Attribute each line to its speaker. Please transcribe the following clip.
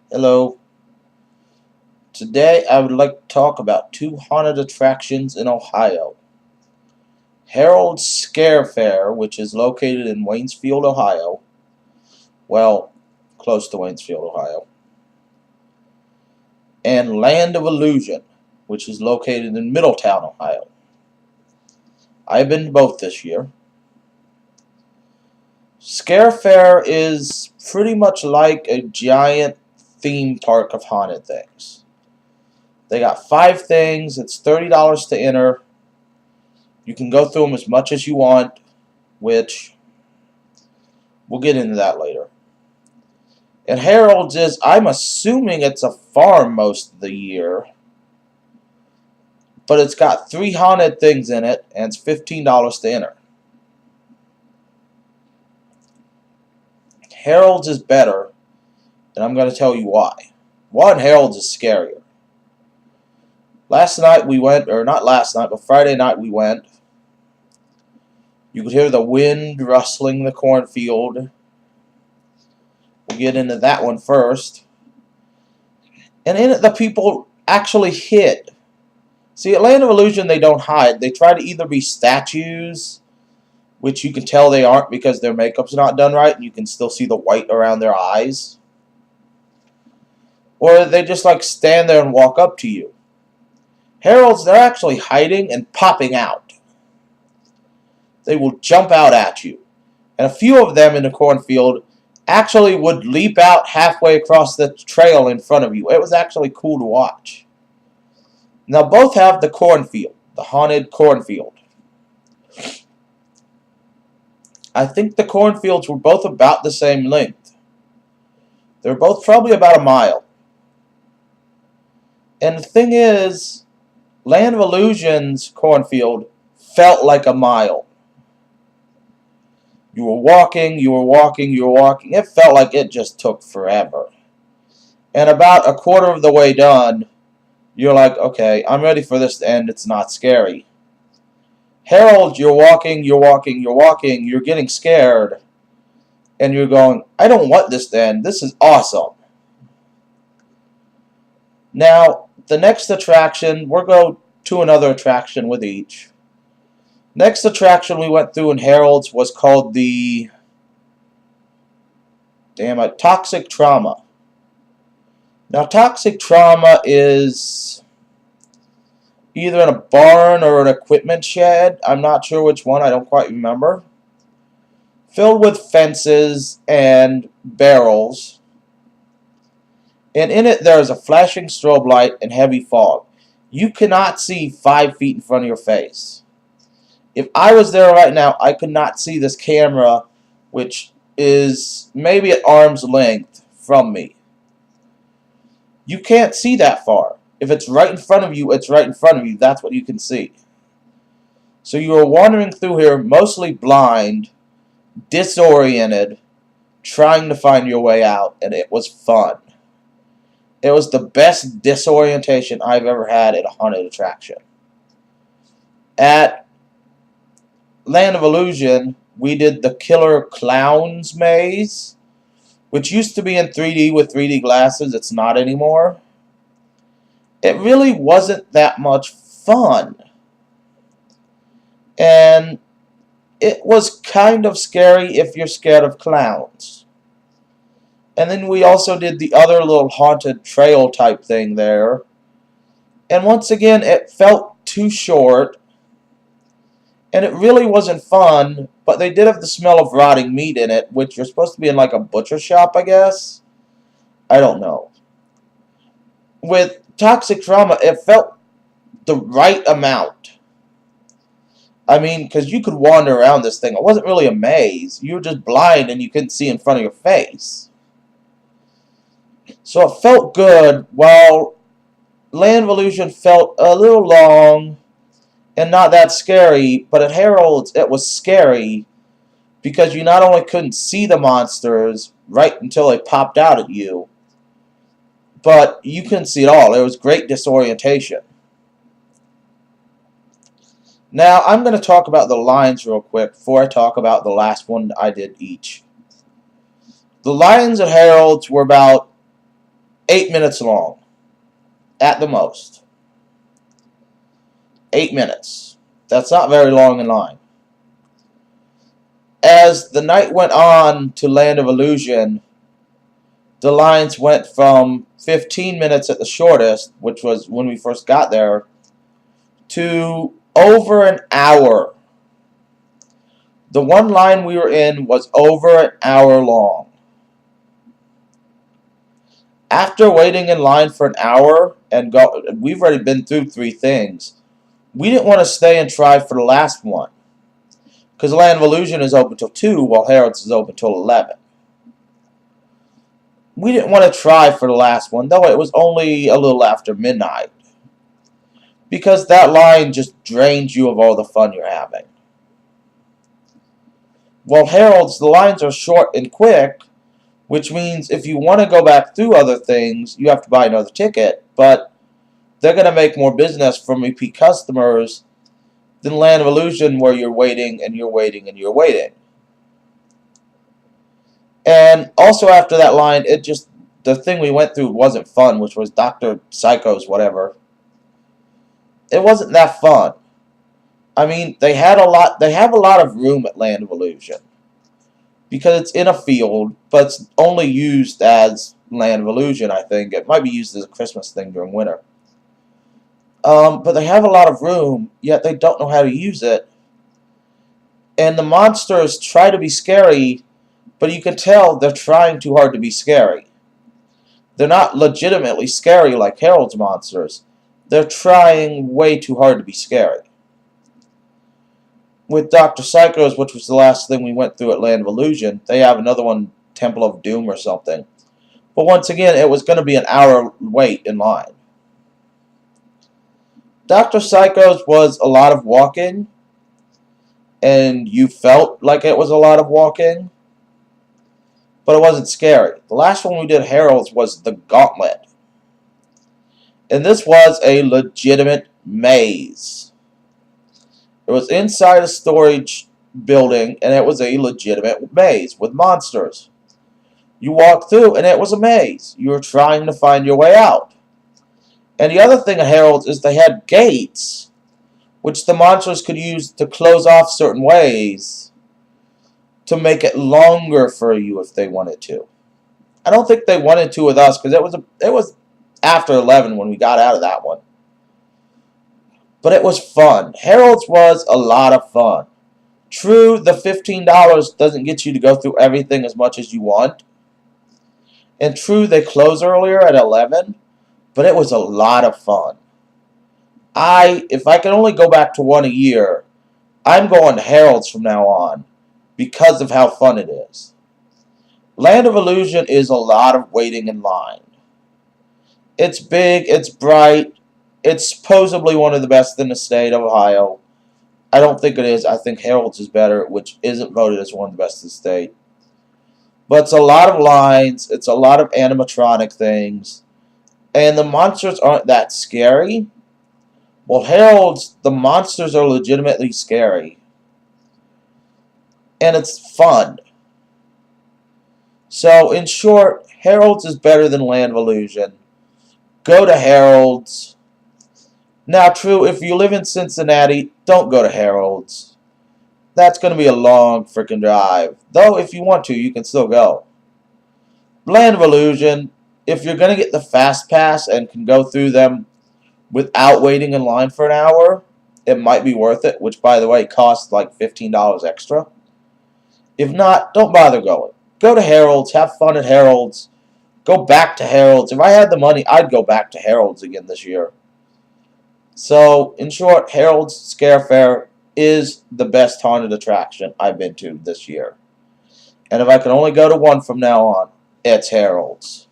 Speaker 1: Hello. Today I would like to talk about two haunted attractions in Ohio. Harold's Scare Fair, which is located in Waynesfield, Ohio. Well, close to Waynesfield, Ohio. And Land of Illusion, which is located in Middletown, Ohio. I've been to both this year. Scare Fair is pretty much like a giant theme park of haunted things. They got 5 things. It's $30 to enter. You can go through them as much as you want, which we'll get into that later. And Harold's is, I'm assuming it's a farm most of the year, but it's got 3 haunted things in it, and it's $15 to enter. Harold's is better, and I'm going to tell you why. One, Harold's is scarier. Last night we went, or not last night, but Friday night we went. You could hear the wind rustling the cornfield. We'll get into that one first. And in it, the people actually hid. See, at Land of Illusion, they don't hide. They try to either be statues, which you can tell they aren't because their makeup's not done right, and you can still see the white around their eyes. Or they just like stand there and walk up to you. Harold's, they're actually hiding and popping out. They will jump out at you. And a few of them in the cornfield actually would leap out halfway across the trail in front of you. It was actually cool to watch. Now both have the cornfield, the haunted cornfield. I think the cornfields were both about the same length. They're both probably about a mile. And the thing is, Land of Illusion's cornfield felt like a mile. You were walking, you were walking, you were walking. It felt like it just took forever. And about a quarter of the way done, you're like, okay, I'm ready for this to end. It's not scary. Harold, you're walking, you're walking, you're walking. You're getting scared. And you're going, I don't want this to end. This is awesome. Now, the next attraction, we'll go to another attraction with each. Next attraction we went through in Harold's was called the Toxic Trauma. Now, Toxic Trauma is either in a barn or an equipment shed. I'm not sure which one. I don't quite remember. Filled with fences and barrels. And in it there is a flashing strobe light and heavy fog. You cannot see 5 feet in front of your face. If I was there right now, I could not see this camera, which is maybe at arm's length from me. You can't see that far. If it's right in front of you, it's right in front of you. That's what you can see. So you are wandering through here mostly blind, disoriented, trying to find your way out, and it was fun. It was the best disorientation I've ever had at a haunted attraction. At Land of Illusion, we did the Killer Clowns Maze, which used to be in 3D with 3D glasses. It's not anymore. It really wasn't that much fun. And it was kind of scary if you're scared of clowns. And then we also did the other little haunted trail type thing there. And once again, it felt too short. And it really wasn't fun, but they did have the smell of rotting meat in it, which you're supposed to be in like a butcher shop, I guess. I don't know. With Toxic Trauma, it felt the right amount. I mean, because you could wander around this thing. It wasn't really a maze. You were just blind and you couldn't see in front of your face. So it felt good, while Land of Illusion felt a little long and not that scary, but at Harold's it was scary because you not only couldn't see the monsters right until they popped out at you, but you couldn't see it all. It was great disorientation. Now, I'm going to talk about the lines real quick before I talk about the last one I did each. The lines at Harold's were about 8 minutes long, at the most. 8 minutes. That's not very long in line. As the night went on to Land of Illusion, the lines went from 15 minutes at the shortest, which was when we first got there, to over an hour. The one line we were in was over an hour long. After waiting in line for an hour, and we've already been through 3 things, we didn't want to stay and try for the last one. Because Land of Illusion is open till 2, while Harold's is open till 11. We didn't want to try for the last one, though it was only a little after midnight. Because that line just drains you of all the fun you're having. While Harold's, the lines are short and quick, which means if you want to go back through other things, you have to buy another ticket, but they're going to make more business from repeat customers than Land of Illusion, where you're waiting and you're waiting and you're waiting. And also after that line, the thing we went through wasn't fun, which was Dr. Psycho's whatever. It wasn't that fun. I mean, they have a lot of room at Land of Illusion. Because it's in a field, but it's only used as Land of Illusion, I think. It might be used as a Christmas thing during winter. But they have a lot of room, yet they don't know how to use it. And the monsters try to be scary, but you can tell they're trying too hard to be scary. They're not legitimately scary like Harold's monsters. They're trying way too hard to be scary. With Dr. Psycho's, which was the last thing we went through at Land of Illusion, they have another one, Temple of Doom or something. But once again, it was going to be an hour wait in line. Dr. Psycho's was a lot of walking, and you felt like it was a lot of walking, but it wasn't scary. The last one we did Harold's was the Gauntlet. And this was a legitimate maze. It was inside a storage building, and it was a legitimate maze with monsters. You walked through, and it was a maze. You were trying to find your way out. And the other thing at Harold's is they had gates, which the monsters could use to close off certain ways to make it longer for you if they wanted to. I don't think they wanted to with us, because it was after 11 when we got out of that one. But it was fun. Harold's was a lot of fun. True, the $15 doesn't get you to go through everything as much as you want. And true, they close earlier at 11, but it was a lot of fun. If I can only go back to one a year, I'm going to Harold's from now on because of how fun it is. Land of Illusion is a lot of waiting in line. It's big, it's bright, it's supposedly one of the best in the state of Ohio. I don't think it is. I think Harold's is better, which isn't voted as one of the best in the state. But it's a lot of lines, it's a lot of animatronic things, and the monsters aren't that scary. Well, Harold's, the monsters are legitimately scary. And it's fun. So, in short, Harold's is better than Land of Illusion. Go to Harold's. Now, true, if you live in Cincinnati, don't go to Harold's. That's going to be a long freaking drive. Though, if you want to, you can still go. Land of Illusion, if you're going to get the Fast Pass and can go through them without waiting in line for an hour, it might be worth it, which, by the way, costs like $15 extra. If not, don't bother going. Go to Harold's, have fun at Harold's, go back to Harold's. If I had the money, I'd go back to Harold's again this year. So, in short, Harold's Scare Fair is the best haunted attraction I've been to this year. And if I can only go to one from now on, it's Harold's.